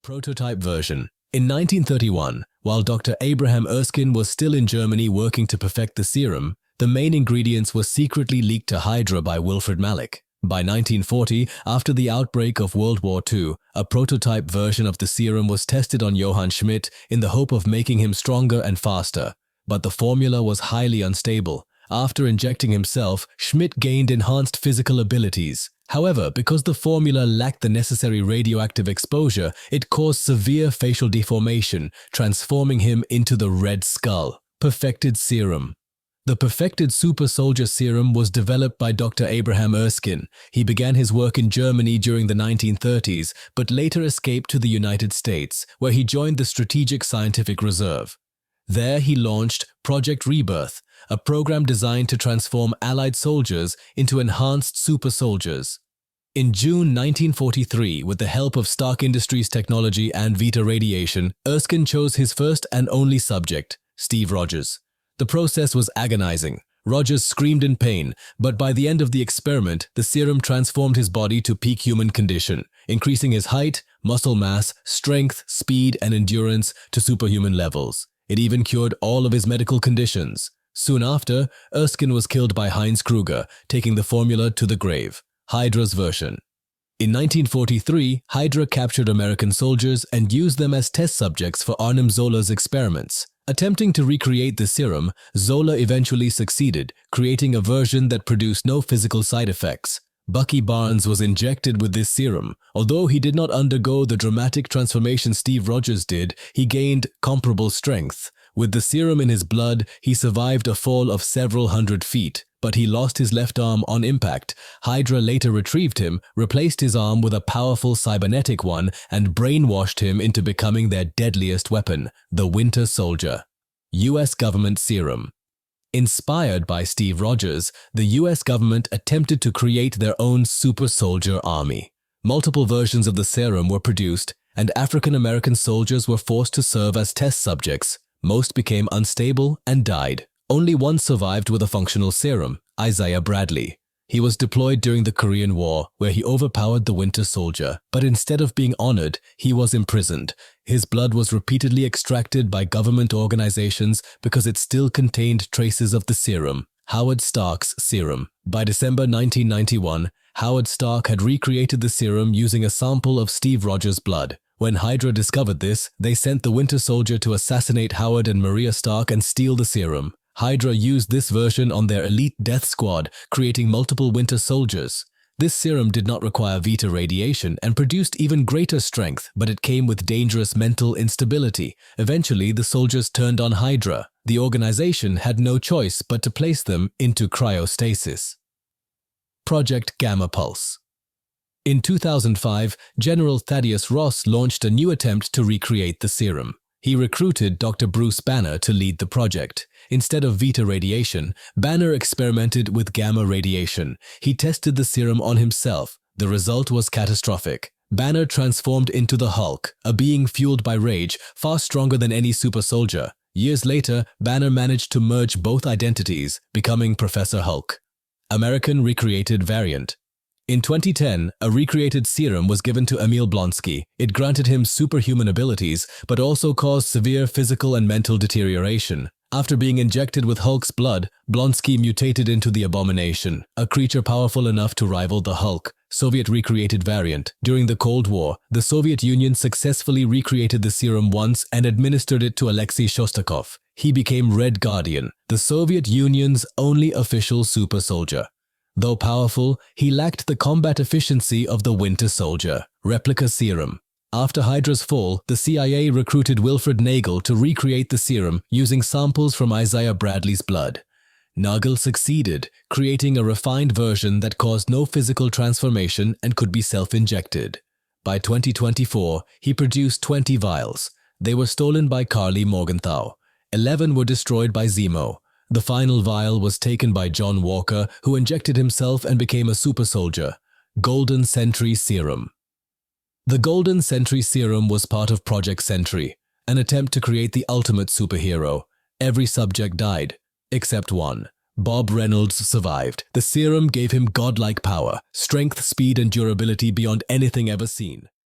Prototype version. In 1931, while Dr. Abraham Erskine was still in Germany working to perfect the serum, the main ingredients were secretly leaked to Hydra by Wilfred Malloch. By 1940, after the outbreak of World War II, a prototype version of the serum was tested on Johann Schmidt in the hope of making him stronger and faster. But the formula was highly unstable. After injecting himself, Schmidt gained enhanced physical abilities. However, because the formula lacked the necessary radioactive exposure, it caused severe facial deformation, transforming him into the Red Skull. Perfected serum. The perfected Super Soldier Serum was developed by Dr. Abraham Erskine. He began his work in Germany during the 1930s, but later escaped to the United States, where he joined the Strategic Scientific Reserve. There he launched Project Rebirth, a program designed to transform Allied soldiers into enhanced super soldiers. In June 1943, with the help of Stark Industries technology and Vita radiation, Erskine chose his first and only subject, Steve Rogers. The process was agonizing. Rogers screamed in pain, but by the end of the experiment, the serum transformed his body to peak human condition, increasing his height, muscle mass, strength, speed, and endurance to superhuman levels. It even cured all of his medical conditions. Soon after, Erskine was killed by Heinz Kruger, taking the formula to the grave. Hydra's version. In 1943, Hydra captured American soldiers and used them as test subjects for Arnim Zola's experiments. Attempting to recreate the serum, Zola eventually succeeded, creating a version that produced no physical side effects. Bucky Barnes was injected with this serum. Although he did not undergo the dramatic transformation Steve Rogers did, he gained comparable strength. With the serum in his blood, he survived a fall of several hundred feet, but he lost his left arm on impact. Hydra later retrieved him, replaced his arm with a powerful cybernetic one, and brainwashed him into becoming their deadliest weapon, the Winter Soldier. U.S. Government Serum. Inspired by Steve Rogers, the U.S. government attempted to create their own Super Soldier Army. Multiple versions of the serum were produced, and African American soldiers were forced to serve as test subjects. Most became unstable and died. Only one survived with a functional serum, Isaiah Bradley. He was deployed during the Korean War, where he overpowered the Winter Soldier, but instead of being honored, he was imprisoned. His blood was repeatedly extracted by government organizations because it still contained traces of the serum. Howard Stark's serum. By December 1991, Howard Stark had recreated the serum using a sample of Steve Rogers' blood. When Hydra discovered this, they sent the Winter Soldier to assassinate Howard and Maria Stark and steal the serum. Hydra used this version on their elite death squad, creating multiple Winter Soldiers. This serum did not require Vita radiation and produced even greater strength, but it came with dangerous mental instability. Eventually, the soldiers turned on Hydra. The organization had no choice but to place them into cryostasis. Project Gamma Pulse. In 2005, General Thaddeus Ross launched a new attempt to recreate the serum. He recruited Dr. Bruce Banner to lead the project. Instead of Vita radiation, Banner experimented with gamma radiation. He tested the serum on himself. The result was catastrophic. Banner transformed into the Hulk, a being fueled by rage, far stronger than any super soldier. Years later, Banner managed to merge both identities, becoming Professor Hulk. American recreated variant. In 2010, a recreated serum was given to Emil Blonsky. It granted him superhuman abilities, but also caused severe physical and mental deterioration. After being injected with Hulk's blood, Blonsky mutated into the Abomination, a creature powerful enough to rival the Hulk. Soviet recreated variant. During the Cold War, the Soviet Union successfully recreated the serum once and administered it to Alexei Shostakov. He became Red Guardian, the Soviet Union's only official super soldier. Though powerful, he lacked the combat efficiency of the Winter Soldier. Replica serum. After Hydra's fall, the CIA recruited Wilfred Nagel to recreate the serum using samples from Isaiah Bradley's blood. Nagel succeeded, creating a refined version that caused no physical transformation and could be self-injected. By 2024, he produced 20 vials. They were stolen by Carly Morgenthau. 11 were destroyed by Zemo. The final vial was taken by John Walker, who injected himself and became a super soldier. Golden Sentry Serum. The Golden Sentry Serum was part of Project Sentry, an attempt to create the ultimate superhero. Every subject died, except one. Bob Reynolds survived. The serum gave him godlike power, strength, speed, and durability beyond anything ever seen.